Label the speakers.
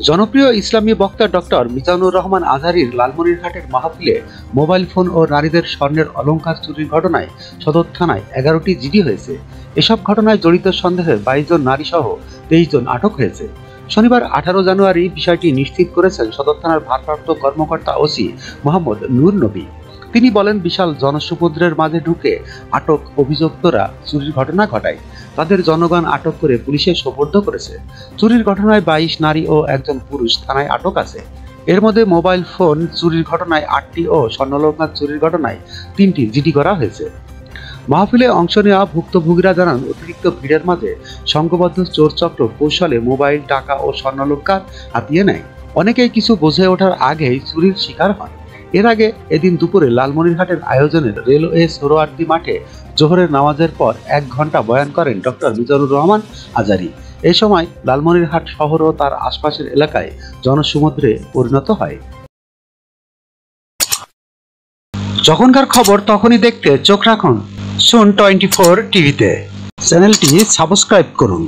Speaker 1: জনপ্রিয় ইসলামী বক্তা ডক্টর মিজানুর রহমান আজহারীর লালমনিরহাটের মাহফিলে মোবাইল ফোন ও নারীদের স্বর্ণের অলংকার চুরির ঘটনায় সদর থানায় 11টি জিডি হয়েছে। এসব ঘটনায় জড়িত সন্দেহে 22 জন নারী সহ 23 জন আটক হয়েছে। শনিবার 18 জানুয়ারি বিষয়টি নিশ্চিত করেছেন সদর থানার ভারপ্রাপ্ত কর্মকর্তা ওসি মোহাম্মদ নূর নবী। তিনি বলেন, বিশাল জনসমুদ্রের মাঝে ঢুকে আটক অভিযুক্তরা চুরির ঘটনা ঘটায়। তাদের জনগণ আটক করে পুলিশে সোপর্দ করেছে। চুরির ঘটনায় 22 নারী ও একজন পুরুষ থানায় আটক আছে। এর মধ্যে মোবাইল ফোন চুরির ঘটনায় 8টি ও স্বর্ণালংকার চুরির ঘটনায় 3টি জিডি করা হয়েছে। মাহফিলে অংশ নেওয়া ভুক্তভোগীরা জানান, অতিরিক্ত ভিড়ের মাঝে সংঘবদ্ধ চোরচক্র কৌশলে মোবাইল, টাকা ও স্বর্ণালংকার হাতিয়ে নেয়। অনেকেই কিছু বুঝে ওঠার আগেই চুরির শিকার হয়। এর আগে এদিন দুপুরে লালমনিরহাটের আয়োজনের রেলওয়ে সোহরাওয়ার্দী মাঠে জোহরের নামাজের পর 1 ঘন্টা বয়ান করেন ডক্টর মিজানুর রহমান আজহারী। এই সময় লালমনিরহাট শহর ও তার আশপাশের এলাকায় জনসমুদ্রে পরিণত হয়। যখনকার খবর তখনই দেখতে চোখ রাখুন সুন 24 টিভিতে। চ্যানেলটি সাবস্ক্রাইব করুন।